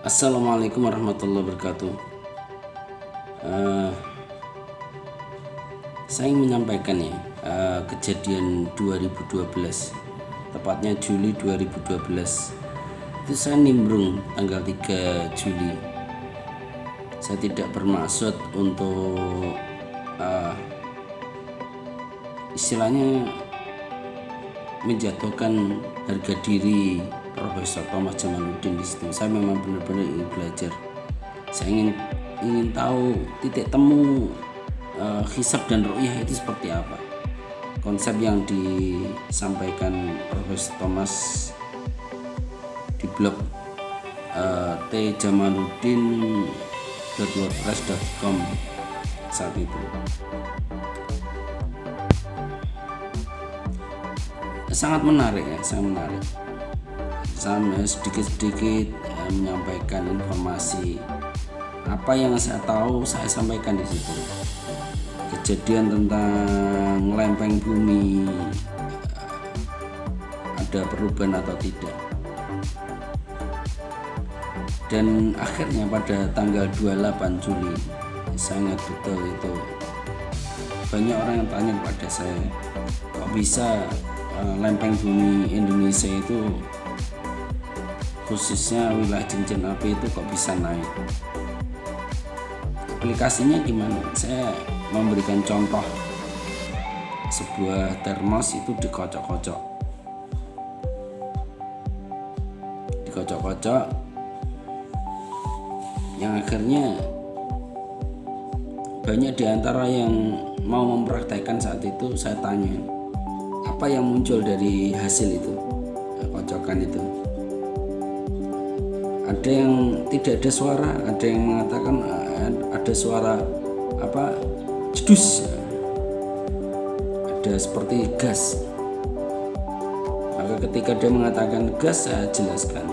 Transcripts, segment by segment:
Assalamualaikum warahmatullahi wabarakatuh. Saya ingin menyampaikan ya, kejadian 2012, tepatnya Juli 2012. Itu saya nimbrung tanggal 3 Juli. Saya tidak bermaksud untuk istilahnya menjatuhkan harga diri Profesor Thomas Jamaluddin di situ. Saya memang benar-benar ingin belajar. Saya ingin tahu titik temu hisab dan ru'yah itu seperti apa. Konsep yang disampaikan Profesor Thomas di blog tjamaluddin.wordpress.com saat itu. Sangat menarik ya, sangat menarik. Saya sedikit-sedikit menyampaikan informasi apa yang saya tahu, saya sampaikan di situ. Kejadian tentang lempeng bumi, ada perubahan atau tidak. Dan akhirnya pada tanggal 28 Juli, saya ingat betul itu, banyak orang yang tanya kepada saya, kok bisa lempeng bumi Indonesia itu, khususnya wilayah cincin api itu kok bisa naik. Aplikasinya gimana? Saya memberikan contoh sebuah termos itu dikocok-kocok yang akhirnya banyak diantara yang mau mempraktekkan. Saat itu saya tanya, apa yang muncul dari hasil itu, kocokan itu? Ada yang tidak ada suara, ada yang mengatakan ada suara jedus, ada seperti gas. Maka ketika dia mengatakan gas, saya jelaskan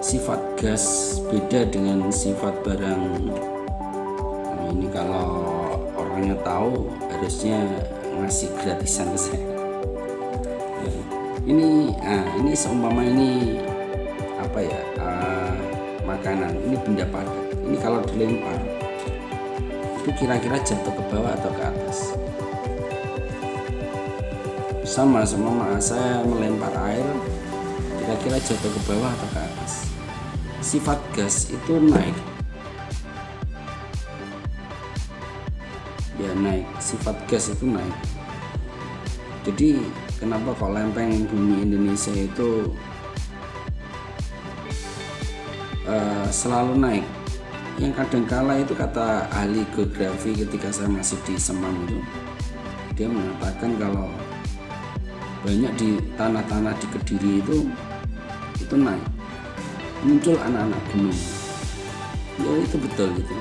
sifat gas beda dengan sifat barang. Ini kalau orangnya tahu harusnya ngasih gratisan ke saya. Ini seumpama ini makanan, ini benda padat. Ini kalau dilempar itu kira-kira jatuh ke bawah atau ke atas? Sama saya melempar air, kira-kira jatuh ke bawah atau ke atas? Sifat gas itu naik, ya naik. Sifat gas itu naik. Jadi kenapa kok lempeng bumi Indonesia itu selalu naik? Yang kadangkala itu kata ahli geografi ketika saya masih di Semam itu, dia mengatakan kalau banyak di tanah-tanah di Kediri itu naik, muncul anak-anak gunung. Ya itu betul gitu.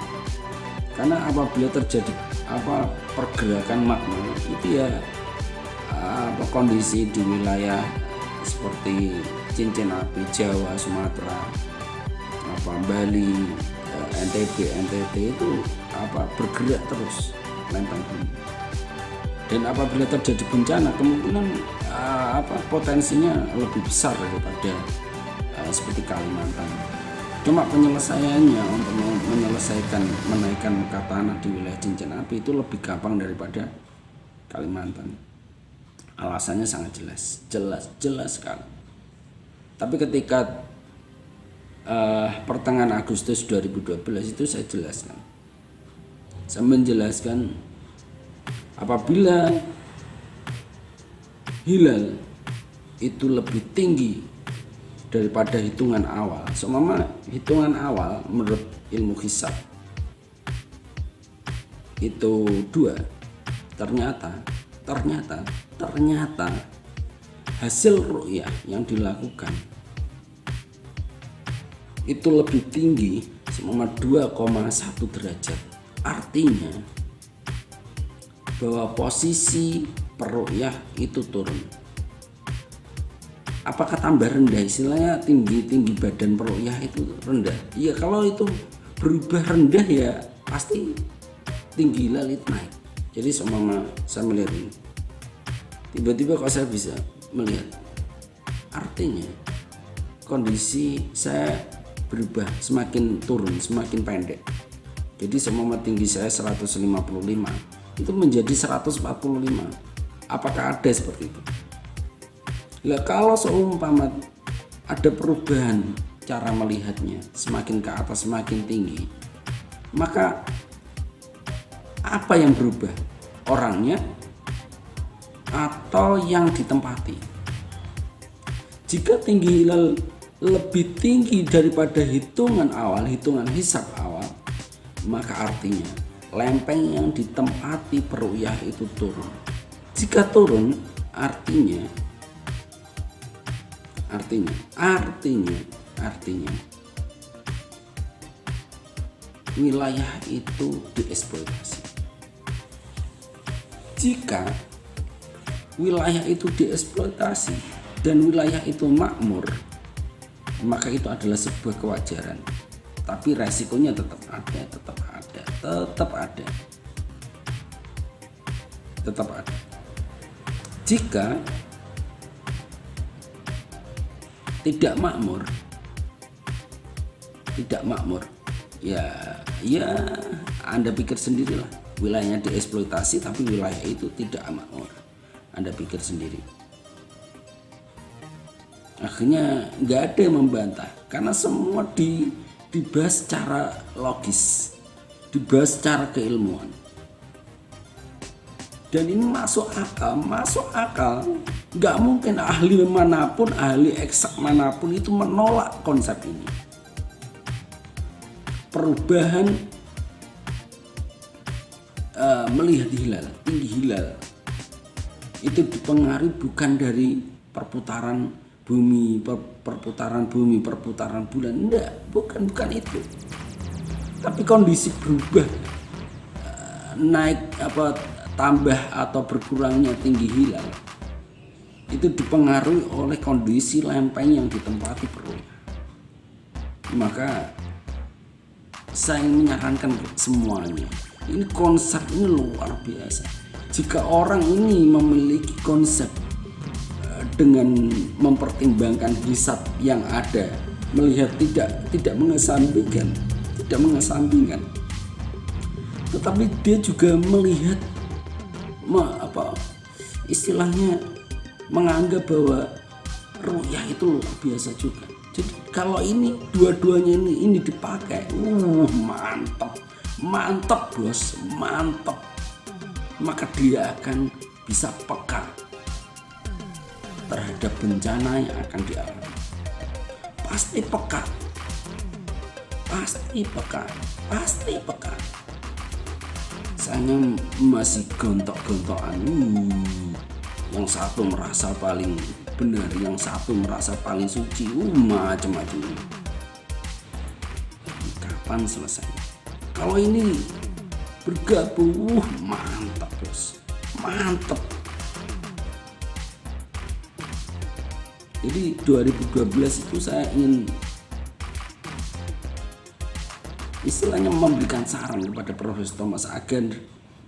Karena apabila terjadi pergerakan magma itu ya kondisi di wilayah seperti cincin api Jawa, Sumatera, Bali, NTT itu bergerak terus lempeng bumi. Dan apabila terjadi bencana, kemungkinan potensinya lebih besar daripada seperti Kalimantan. Cuma penyelesaiannya untuk menyelesaikan menaikkan muka tanah di wilayah cincin api itu lebih gampang daripada Kalimantan. Alasannya sangat jelas sekali. Tapi ketika pertengahan Agustus 2012 itu saya menjelaskan apabila hilal itu lebih tinggi daripada hitungan awal. Hitungan awal menurut ilmu hisab itu 2. Ternyata hasil ru'yah yang dilakukan itu lebih tinggi, 2,1 derajat. Artinya bahwa posisi peru'yah itu turun. Apakah tambah rendah? Istilahnya tinggi badan peru'yah itu rendah. Iya, kalau itu berubah rendah ya pasti tinggi hilal itu naik. Jadi saya melihat ini, tiba-tiba kok saya bisa melihat, artinya kondisi saya berubah, semakin turun, semakin pendek. Jadi seumpama tinggi saya 155 itu menjadi 145. Apakah ada seperti itu? Lah kalau seumpama ada perubahan cara melihatnya, semakin ke atas semakin tinggi, maka apa yang berubah? Orangnya atau yang ditempati? Jika tinggi hilal lebih tinggi daripada hitungan awal, hitungan hisab awal, maka artinya lempeng yang ditempati peruyah itu turun. Jika turun, artinya wilayah itu dieksploitasi. Jika wilayah itu dieksploitasi dan wilayah itu makmur, maka itu adalah sebuah kewajaran. Tapi resikonya tetap ada. Jika tidak makmur, ya Anda pikir sendirilah, wilayahnya dieksploitasi tapi wilayah itu tidak makmur. Anda pikir sendiri. Akhirnya nggak ada yang membantah karena semua dibahas secara logis, dibahas secara keilmuan, dan ini masuk akal. Nggak mungkin ahli manapun, ahli eksak manapun itu menolak konsep ini. Perubahan melihat hilal, tinggi hilal itu dipengaruhi bukan dari perputaran bumi, perputaran bulan, enggak, bukan itu. Tapi kondisi berubah, naik tambah atau berkurangnya tinggi hilal itu dipengaruhi oleh kondisi lempeng yang ditempati peruyah. Maka saya ingin menyarankan semuanya, ini konsep ini luar biasa. Jika orang ini memiliki konsep dengan mempertimbangkan hisab yang ada, melihat tidak mengesampingkan, tetapi dia juga melihat istilahnya menganggap bahwa ru'yah itu luar biasa juga. Jadi kalau ini dua-duanya ini dipakai, mantap bos, mantap. Maka dia akan bisa peka terhadap bencana yang akan dialami. Pasti peka. Saya masih gontok-gontokan. Yang satu merasa paling benar, yang satu merasa paling suci, macam-macam. Kapan selesai? Kalau ini bergabung, mantap bos, mantap. Jadi 2012 itu saya ingin istilahnya memberikan saran kepada Profesor Thomas Agen.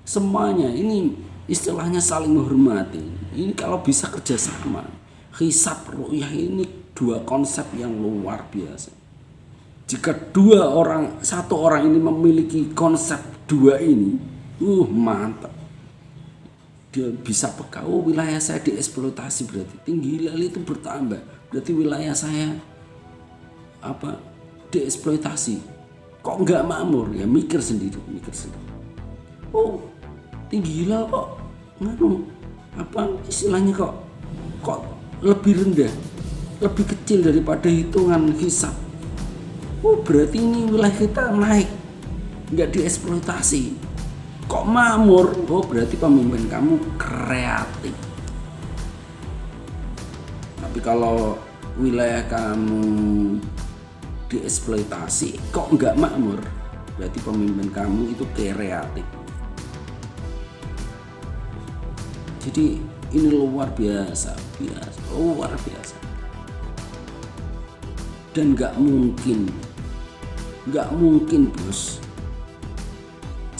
Semuanya ini istilahnya saling menghormati. Ini kalau bisa kerjasama, hisab ru'yah ini dua konsep yang luar biasa. Jika satu orang ini memiliki konsep dua ini, mantap. Dia bisa peka, wilayah saya dieksploitasi, berarti tinggi hilal itu bertambah, berarti wilayah saya dieksploitasi. Kok nggak makmur? Ya mikir sendiri. Tinggi hilal kok istilahnya kok lebih rendah, lebih kecil daripada hitungan hisab. Berarti ini wilayah kita naik, nggak dieksploitasi. Kok makmur? Berarti pemimpin kamu kreatif. Tapi kalau wilayah kamu dieksploitasi kok nggak makmur, berarti pemimpin kamu itu kreatif. Jadi ini luar biasa. Dan nggak mungkin bos,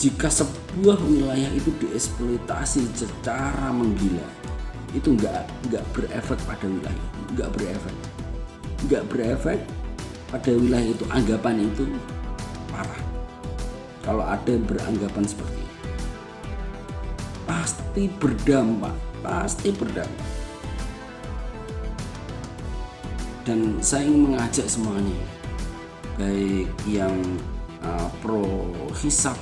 jika sebuah wilayah itu dieksploitasi secara menggila, itu nggak berefek pada wilayah, nggak berefek pada wilayah itu, anggapan itu parah. Kalau ada yang beranggapan seperti itu, pasti berdampak. Dan saya ingin mengajak semuanya, baik yang pro hisab,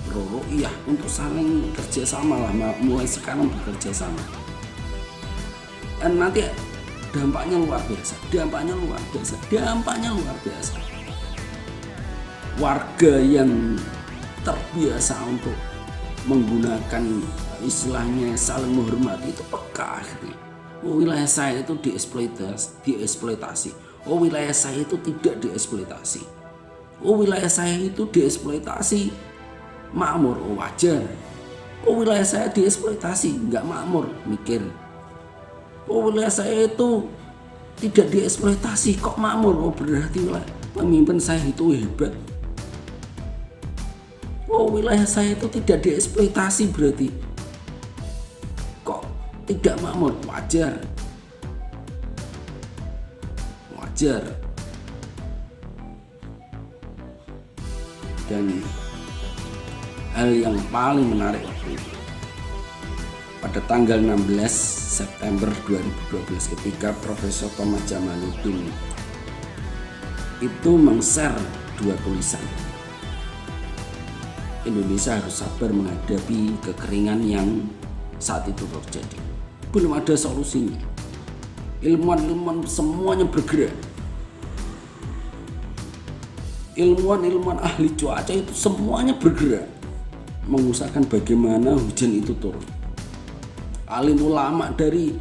pro ru'yah, untuk saling kerjasama lah, mulai sekarang bekerja sama. Dan nanti dampaknya luar biasa. Warga yang terbiasa untuk menggunakan istilahnya saling menghormati itu peka akhirnya. Oh, wilayah saya itu dieksploitasi. Oh, wilayah saya itu tidak dieksploitasi. Oh, wilayah saya itu dieksploitasi, makmur. Oh, wajar. Oh, wilayah saya dieksploitasi, nggak makmur, mikir. Oh, wilayah saya itu tidak dieksploitasi, kok makmur. Oh, berarti pemimpin saya itu hebat. Oh, wilayah saya itu tidak dieksploitasi, berarti kok tidak makmur. Wajar. Dan hal yang paling menarik pada tanggal 16 September 2012 ketika Profesor Thomas Jamaluddin itu meng-share 2 tulisan. Indonesia harus sabar menghadapi kekeringan yang saat itu terjadi. Belum ada solusinya. Ilmuwan semuanya bergerak. Ilmuwan ahli cuaca itu semuanya bergerak mengusahakan bagaimana hujan itu turun. Alim ulama dari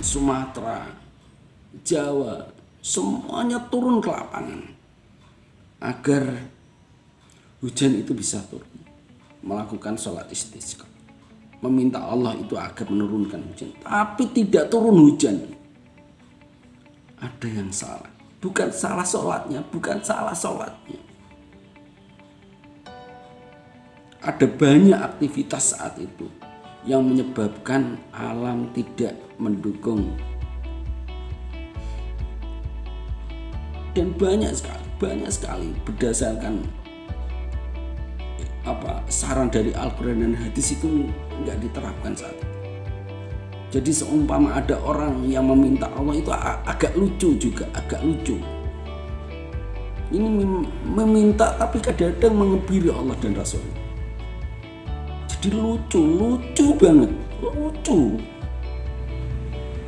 Sumatera, Jawa, semuanya turun ke lapangan agar hujan itu bisa turun. Melakukan sholat istisqa, meminta Allah itu agar menurunkan hujan, tapi tidak turun hujan. Ada yang salah. Bukan salah sholatnya. Ada banyak aktivitas saat itu yang menyebabkan alam tidak mendukung. Dan banyak sekali berdasarkan saran dari Al-Quran dan hadis itu nggak diterapkan saat itu. Jadi seumpama ada orang yang meminta Allah itu agak lucu. Ini meminta tapi kadang-kadang mengebiri Allah dan Rasulnya. Jadi lucu banget.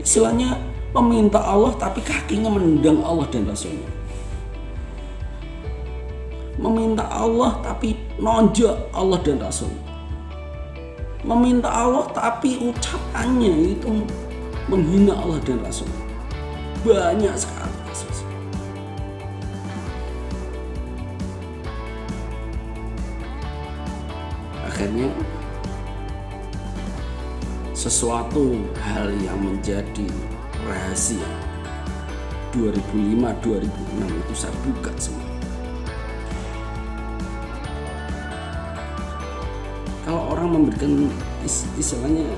Istilahnya meminta Allah tapi kakinya menendang Allah dan Rasulnya. Meminta Allah tapi nonjok Allah dan Rasulnya. Meminta Allah tapi ucapannya itu menghina Allah dan Rasul. Banyak sekali kasus. Akhirnya sesuatu hal yang menjadi rahasia 2005-2006 itu saya buka semua. Kalau orang memberikan istilahnya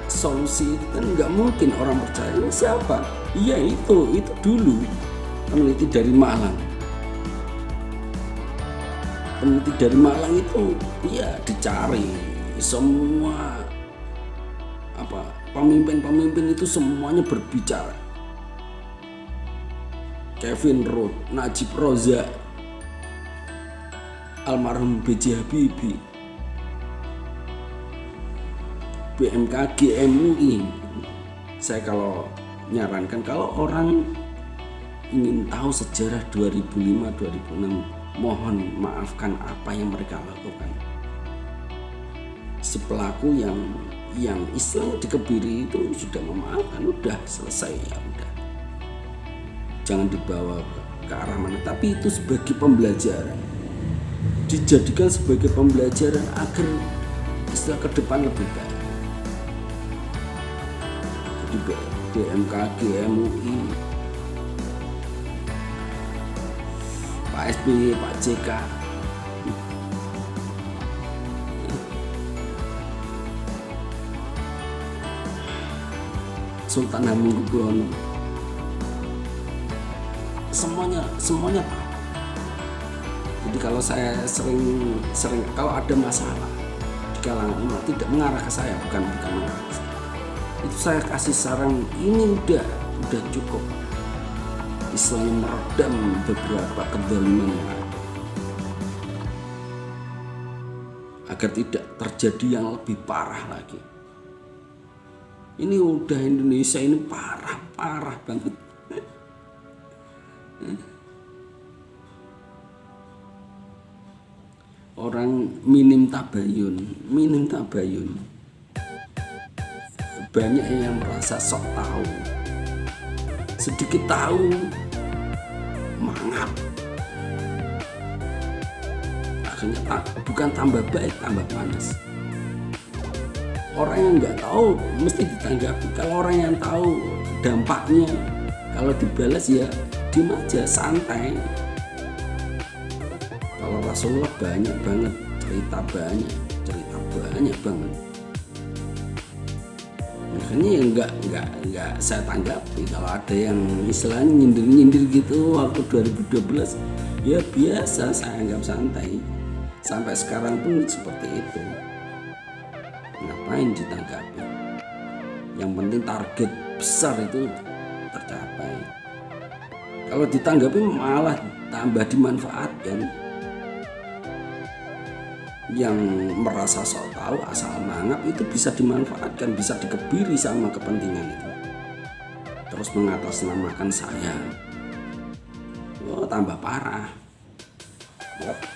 solusi itu kan nggak mungkin orang percaya. Ini siapa? Iya itu dulu peneliti dari Malang. Peneliti dari Malang itu dicari semua pemimpin itu semuanya berbicara. Kevin Root, Najib Razak, almarhum B.J. Habibie, BMKG, MUI. Saya kalau nyarankan kalau orang ingin tahu sejarah 2005-2006, mohon maafkan apa yang mereka lakukan. Si pelaku yang istilahnya dikebiri itu sudah memaafkan, udah selesai, ya udah. Jangan dibawa ke arah mana, tapi itu sebagai pembelajaran. Dijadikan sebagai pembelajaran agar istilah ke depan lebih baik. Di BMKG, MUI, Pak SBY, Pak JK, Sultan Hamengkubuwono, semuanya tahu. Jadi kalau saya sering kalau ada masalah di kalangan umat tidak mengarah ke saya, bukan mengarah ke saya. Itu saya kasih saran, ini udah cukup. Istilahnya meredam beberapa kedoliman yang ada, agar tidak terjadi yang lebih parah lagi. Ini udah Indonesia ini parah banget. Orang minim tabayun. Banyak yang merasa sok tahu, sedikit tahu, mangap. Akhirnya bukan tambah baik, tambah panas. Orang yang nggak tahu mesti ditanggapi. Kalau orang yang tahu dampaknya, kalau dibalas ya diem aja, santai. Kalau Rasulullah banyak banget cerita banget. Makanya ya nggak saya tanggapi. Kalau ada yang istilahnya nyindir gitu waktu 2012, ya biasa, saya anggap santai. Sampai sekarang pun seperti itu. Ngapain ditanggapi? Yang penting target besar itu tercapai. Kalau ditanggapi malah tambah dimanfaatkan. Yang merasa sok tahu asal mangap itu bisa dimanfaatkan, bisa dikebiri sama kepentingan itu, terus mengatasnamakan saya. Oh, tambah parah.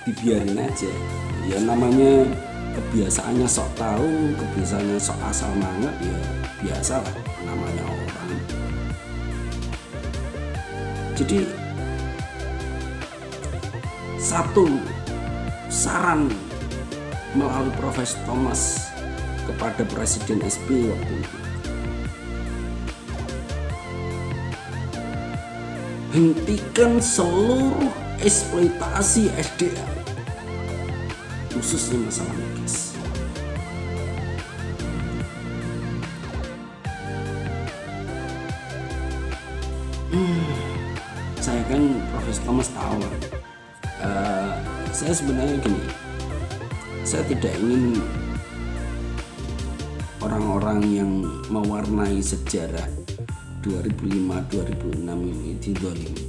Dibiarin aja. Ya namanya kebiasaannya sok tahu, kebiasaannya sok asal mangap, ya biasalah namanya orang. Jadi satu saran melalui Profesor Thomas kepada Presiden SBY waktu itu, hentikan seluruh eksploitasi SDM, khususnya masalah gas. Saya kan Profesor Thomas tahu. Saya sebenarnya gini, saya tidak ingin orang-orang yang mewarnai sejarah 2005-2006 ini didolimi,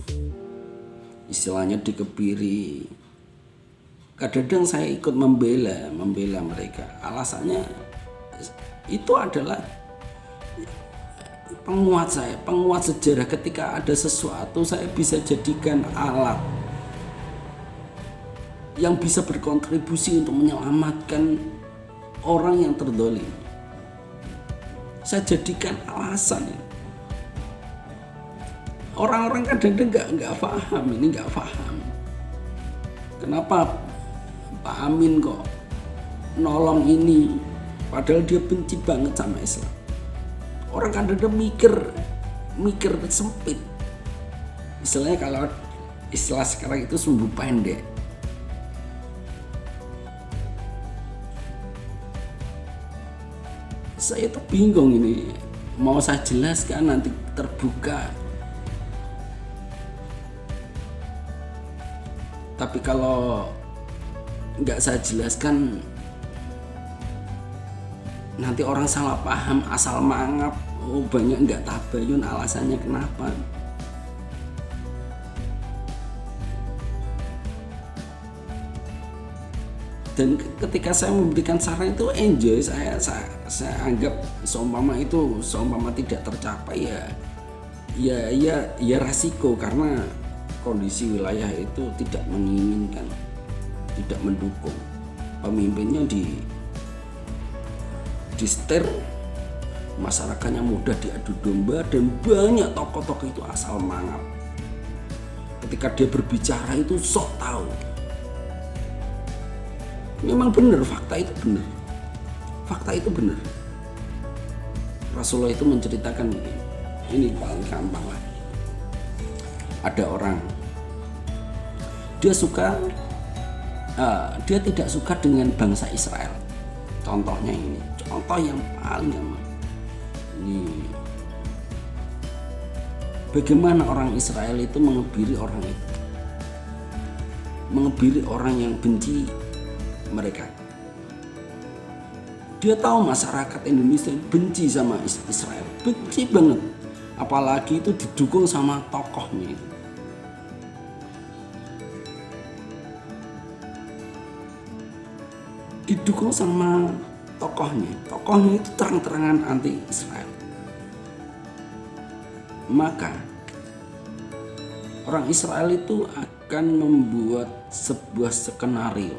istilahnya dikebiri. Kadang-kadang saya ikut membela mereka. Alasannya itu adalah penguat sejarah. Ketika ada sesuatu, saya bisa jadikan alat yang bisa berkontribusi untuk menyelamatkan orang yang terdolim. Saya jadikan alasan. Orang-orang kadang-kadang nggak paham. Kenapa Pak Amin kok nolong ini, padahal dia benci banget sama Islam. Orang kadang-kadang mikir sempit. Istilahnya kalau istilah sekarang itu sumbu pendek. Saya tuh bingung ini, mau saya jelaskan nanti terbuka. Tapi kalau nggak saya jelaskan, nanti orang salah paham, asal mangap. Oh, banyak nggak tabayun, alasannya kenapa? Dan ketika saya memberikan saran itu enjoy, saya anggap seumpama tidak tercapai ya resiko, karena kondisi wilayah itu tidak menginginkan, tidak mendukung. Pemimpinnya di setir, masyarakatnya mudah diadu domba, dan banyak tokoh-tokoh itu asal mangap. Ketika dia berbicara itu sok tahu. Memang benar, fakta itu benar. Rasulullah itu menceritakan ini paling gampang lah. Ada orang, dia tidak suka dengan bangsa Israel. Contohnya ini, contoh yang paling gampang. Ini bagaimana orang Israel itu mengebiri orang itu. mengebiri orang yang benci mereka. Dia tahu masyarakat Indonesia benci sama Israel, benci banget. Apalagi itu didukung sama tokohnya itu. Didukung sama tokohnya itu terang-terangan anti Israel. Maka orang Israel itu akan membuat sebuah skenario.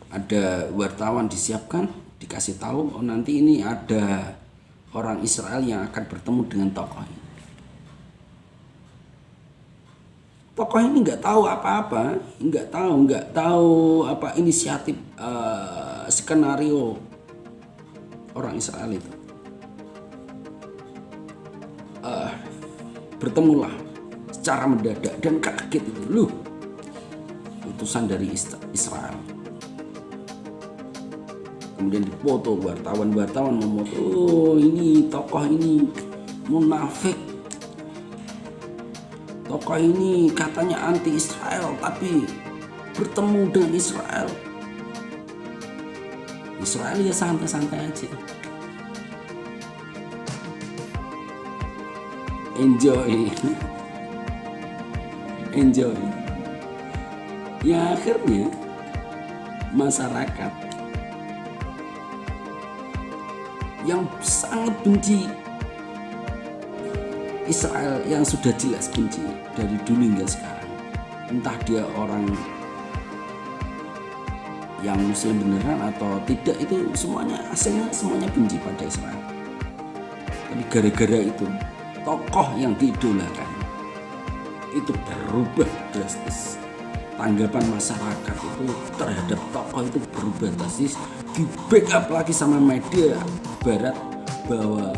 Ada wartawan disiapkan, dikasih tahu, oh nanti ini ada orang Israel yang akan bertemu dengan tokoh ini. Tokoh ini nggak tahu apa-apa, nggak tahu apa inisiatif skenario orang Israel itu. Bertemulah secara mendadak dan kaget itu, loh, utusan dari Israel. Kemudian dipoto, wartawan memoto, oh ini tokoh ini munafik. Tokoh ini katanya anti Israel tapi bertemu dengan Israel. Israel ya santai-santai aja. Enjoy. Ya akhirnya masyarakat yang sangat benci Israel, yang sudah jelas benci dari dulu hingga sekarang, entah dia orang yang muslim beneran atau tidak, itu semuanya benci pada Israel. Tapi gara-gara itu tokoh yang diidolakan itu berubah drastis. Tanggapan masyarakat itu terhadap tokoh itu berubah drastis, di backup lagi sama media barat bahwa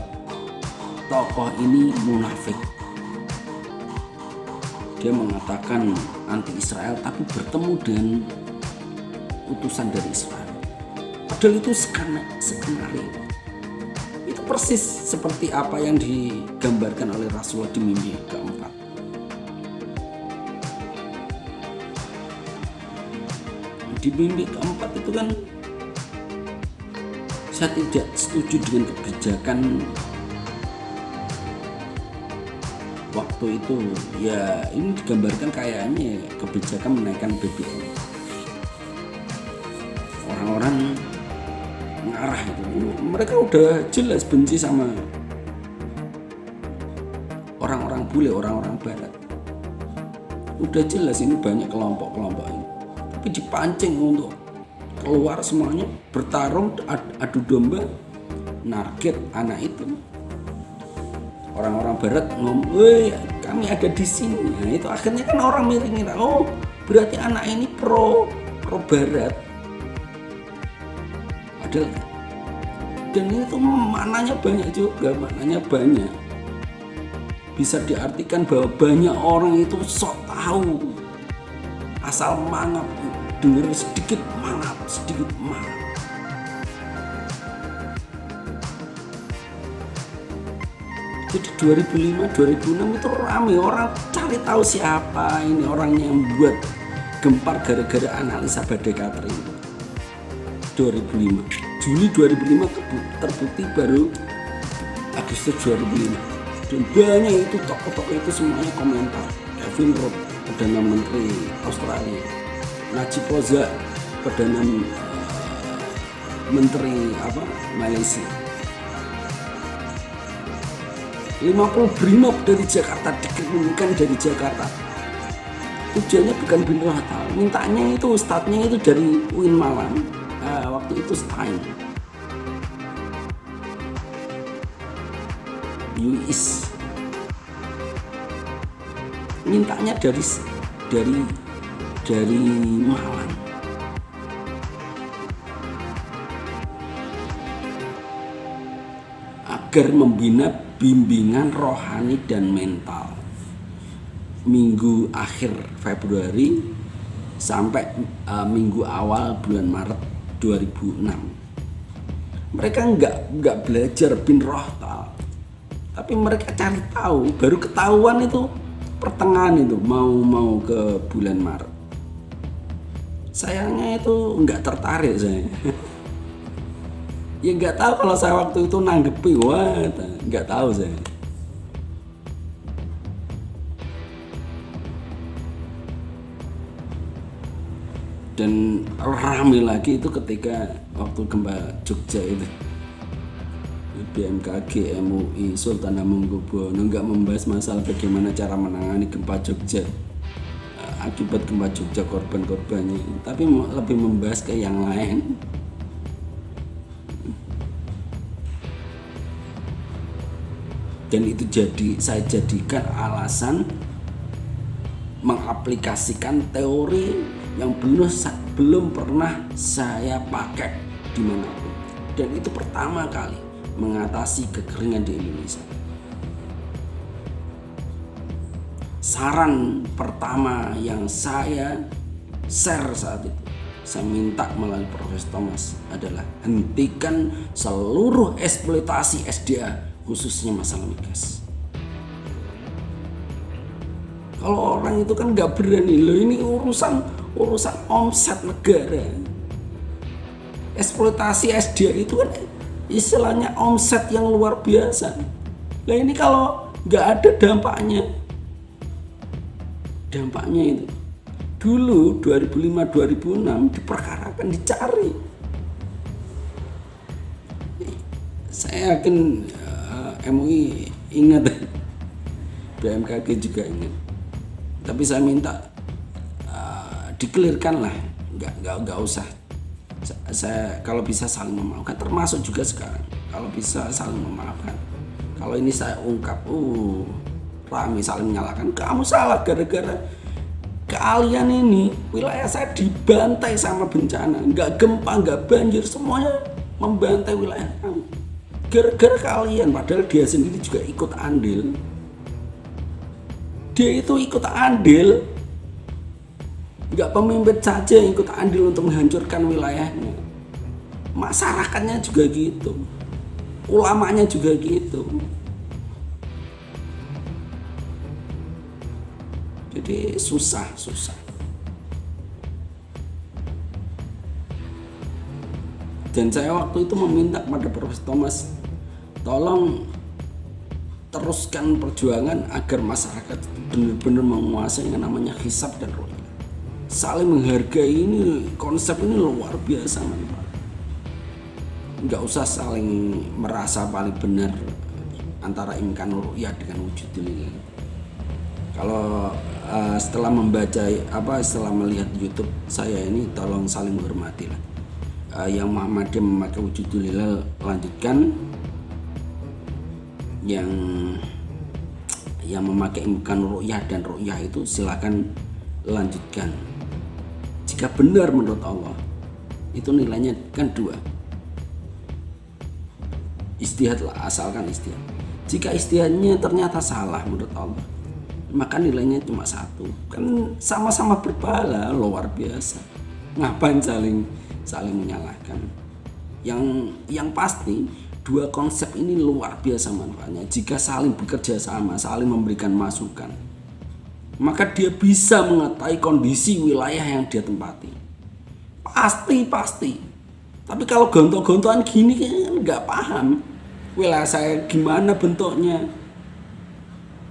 tokoh ini munafik. Dia mengatakan anti Israel tapi bertemu dengan utusan dari Israel. Padahal itu skenario. Itu persis seperti apa yang digambarkan oleh Rasulullah di mimpi keempat. Di mimpi keempat itu kan saya tidak setuju dengan kebijakan waktu itu. Ya ini digambarkan kayaknya kebijakan menaikkan BBM. Orang-orang mengarah itu, mereka udah jelas benci sama orang-orang bule, orang-orang barat. Udah jelas ini banyak kelompok-kelompok ini, tapi dipancing untuk keluar semuanya, bertarung, adu domba, narget anak itu. Orang-orang barat ngomong, woi kami ada di sini. Nah itu akhirnya kan orang ngira, oh berarti anak ini pro barat. Padahal, dan itu maknanya banyak juga, bisa diartikan bahwa banyak orang itu sok tahu, asal mangap, dengar sedikit mangap. Jadi 2005, 2006 itu ramai orang cari tahu siapa ini orangnya yang buat gempar gara-gara analisa Badai Katri. 2005, Juli 2005 terbukti baru Agustus 2005. Dan banyak itu tokoh-tokoh itu semuanya komentar. Kevin Rudd, Perdana Menteri Australia, Najib Razak, Perdana Menteri Malaysia. 50 brimob dari Jakarta dikirimkan dari Jakarta. Tujuannya bukan bin Rohtal, mintanya itu ustadznya itu dari UIN Malang. Waktu itu Stein, UIS, mintanya dari Malang. Agar membina bimbingan rohani dan mental minggu akhir Februari sampai minggu awal bulan Maret 2006. Mereka enggak belajar bin Rohtal, Tapi mereka cari tahu, baru ketahuan itu pertengahan itu mau ke bulan Maret. Sayangnya itu nggak tertarik saya. Ya nggak tahu kalau saya waktu itu nanggepi, wah nggak tahu saya. Dan rame lagi itu ketika waktu gempa Jogja itu. BMKG, MUI, Sultan Hamengkubuwono nggak membahas masalah bagaimana cara menangani gempa Jogja, akibat gempa Jogja, korban-korbannya, tapi lebih membahas ke yang lain. Dan itu saya jadikan alasan mengaplikasikan teori yang belum pernah saya pakai dimanapun, dan itu pertama kali mengatasi kekeringan di Indonesia. Saran pertama yang saya share saat itu, saya minta melalui Profesor Thomas adalah hentikan seluruh eksploitasi SDA, khususnya masalah migas. Kalau orang itu kan nggak berani, loh ini urusan omset negara. Eksploitasi SDA itu kan istilahnya omset yang luar biasa. Nah ini kalau nggak ada dampaknya itu dulu 2005-2006 diperkarakan, dicari. Saya yakin MUI ingat, BMKG juga ingat. Tapi saya minta dikelirkan lah, nggak usah. Saya kalau bisa saling memaafkan, termasuk juga sekarang kalau bisa saling memaafkan. Kalau ini saya ungkap, rame saling menyalahkan, kamu salah gara-gara kalian ini wilayah saya dibantai sama bencana, nggak gempa, nggak banjir, semuanya membantai wilayah kamu gara-gara kalian. Padahal dia sendiri juga ikut andil. Dia itu ikut andil, nggak pemimpin saja yang ikut andil untuk menghancurkan wilayahnya, masyarakatnya juga gitu, ulamanya juga gitu. Jadi susah. Dan saya waktu itu meminta kepada Profesor Thomas, tolong teruskan perjuangan agar masyarakat benar-benar menguasai yang namanya hisab dan ru'yah. Saling menghargai ini, konsep ini luar biasa manfaat. Nggak usah saling merasa paling benar antara imkan ru'yah dengan wujudillah. Kalau setelah setelah melihat YouTube saya ini, tolong saling menghormati lah. Yang Muhammadiyah memakai wujudillah lanjutkan, yang memakai imkan ru'yah dan ru'yah itu silakan lanjutkan. Jika benar menurut Allah, itu nilainya kan 2. Istihadlah, asalkan istihad. Jika istihadnya ternyata salah menurut Allah, maka nilainya cuma 1. Kan sama-sama berpahala, luar biasa. Ngapain saling menyalahkan? Yang pasti 2 konsep ini luar biasa manfaatnya. Jika saling bekerja sama, saling memberikan masukan, maka dia bisa mengetahui kondisi wilayah yang dia tempati. Pasti. Tapi kalau gontok-gontokan gini kan nggak paham wilayah saya gimana bentuknya.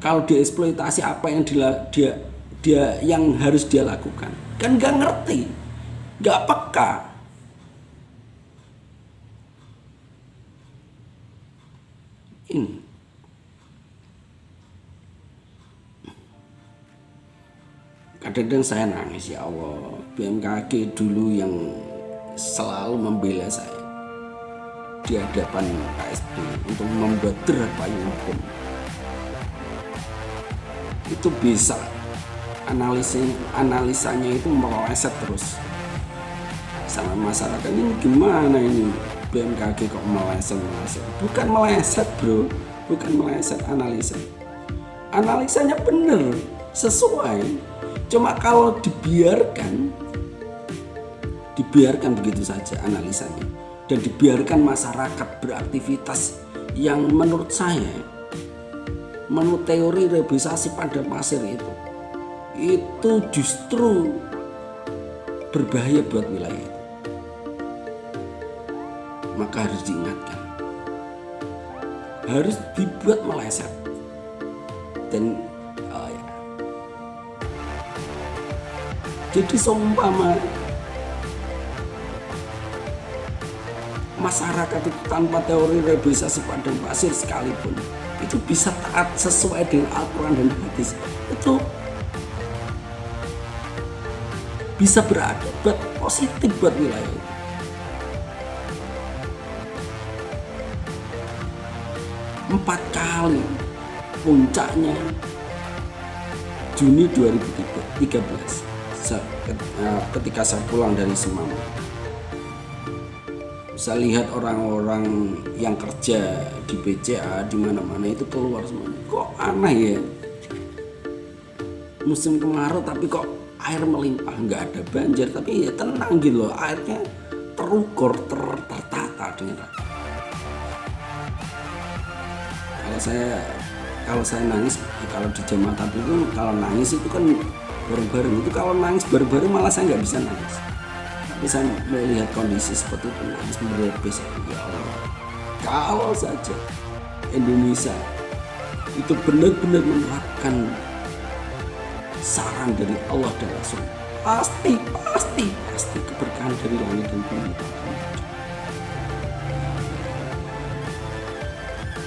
Kalau dieksploitasi apa yang dia yang harus dia lakukan, kan nggak ngerti, nggak peka. Ini kadang-kadang saya nangis, ya Allah, BMKG dulu yang selalu membela saya di hadapan KSP untuk membuat draft payung hukum, itu bisa analisanya itu meleset terus sama masyarakat. Ini gimana ini BMKG kok meleset? Bukan meleset bro, bukan meleset, analisanya bener, sesuai. Cuma kalau dibiarkan begitu saja analisanya, dan dibiarkan masyarakat beraktivitas yang menurut saya menurut teori reboisasi padang pasir itu justru berbahaya buat wilayah itu. Maka harus diingatkan, harus dibuat meleset. Dan jadi seumpama masyarakat itu tanpa teori reboisasi padang pasir sekalipun itu bisa taat sesuai dengan Al-Quran dan hadis, itu bisa berakibat positif buat wilayah itu. Empat kali puncaknya Juni 2013 ketika saya pulang dari Semam. Saya lihat orang-orang yang kerja di BCA di mana-mana itu keluar semuanya. Kok aneh ya? Musim kemarau tapi kok air melimpah, nggak ada banjir tapi ya tenang gitu loh, airnya terukur, tertata dengan rapi. Kalau saya nangis, kalau di jamaah tabligh itu kalau nangis itu kan bareng-bareng, itu kalau nangis bareng-bareng malah saya nggak bisa nangis. Tapi saya melihat kondisi seperti itu nangis merebes. Ya Allah, kalau saja Indonesia itu benar-benar menerapkan saran dari Allah dan Rasul, pasti keberkahan dari langit dan bumi.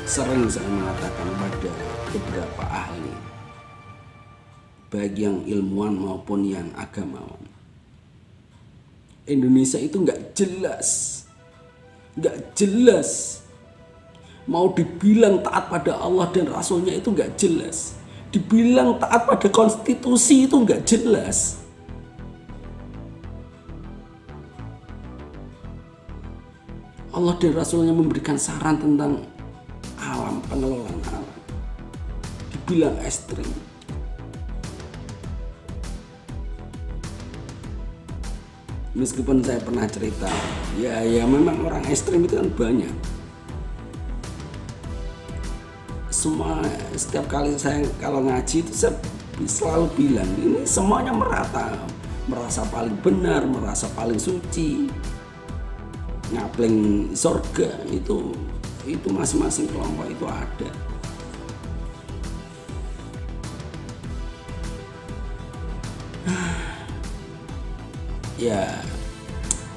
Sering saya mengatakan pada beberapa ahli, baik yang ilmuwan maupun yang agamawan, Indonesia itu nggak jelas. Mau dibilang taat pada Allah dan Rasulnya itu nggak jelas. Dibilang taat pada konstitusi itu nggak jelas. Allah dan Rasulnya memberikan saran tentang alam, pengelolaan alam, dibilang ekstrim. Meskipun saya pernah cerita, ya memang orang ekstrim itu kan banyak. Setiap kali saya kalau ngaji itu saya selalu bilang, ini semuanya merata, merasa paling benar, merasa paling suci, ngapling surga itu masing-masing kelompok itu ada. Ya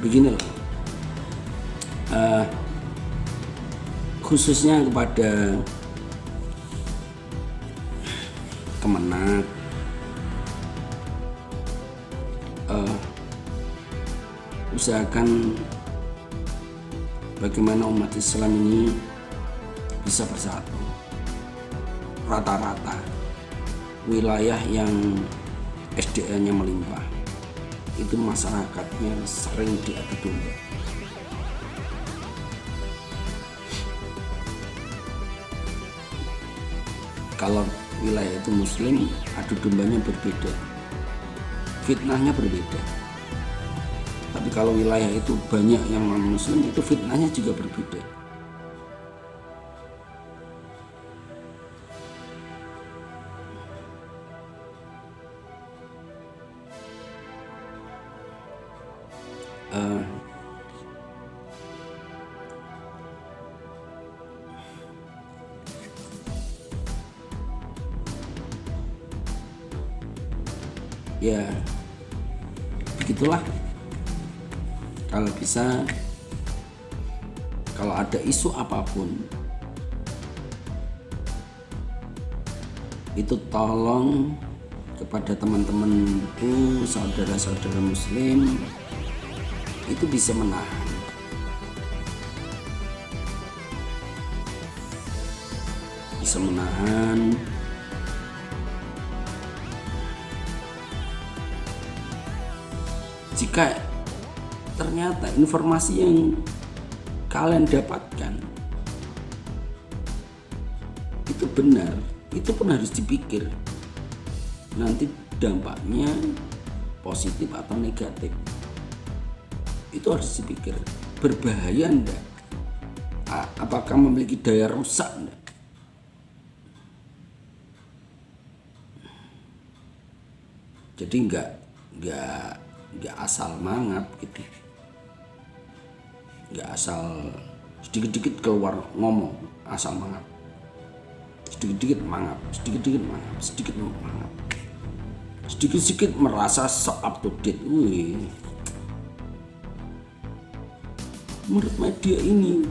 begini loh, khususnya kepada Kemenak, usahakan bagaimana umat Islam ini bisa bersatu. Rata-rata wilayah yang SDA-nya melimpah itu masyarakatnya sering diadu domba. Kalau wilayah itu muslim, adu dombanya berbeda, fitnahnya berbeda. Tapi kalau wilayah itu banyak yang non muslim, itu fitnahnya juga berbeda. Ya begitulah. Kalau bisa, kalau ada isu apapun itu tolong kepada teman-temanku, saudara-saudara muslim itu bisa menahan. Bisa menahan jika ternyata informasi yang kalian dapatkan itu benar, itu pun harus dipikir nanti dampaknya positif atau negatif. Itu harus dipikir, berbahaya enggak, apakah memiliki daya rusak enggak. Jadi nggak asal mangap gitu, nggak asal sedikit-sedikit keluar ngomong asal mangap, sedikit-sedikit mangap, sedikit-sedikit mangap, sedikit mangap, sedikit-sedikit merasa so up to date. Wih, menurut media ini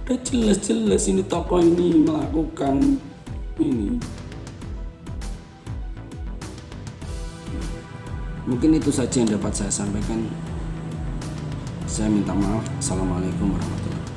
udah jelas-jelas ini tokoh ini melakukan ini. Mungkin itu saja yang dapat saya sampaikan. Saya minta maaf. Assalamualaikum warahmatullahi wabarakatuh.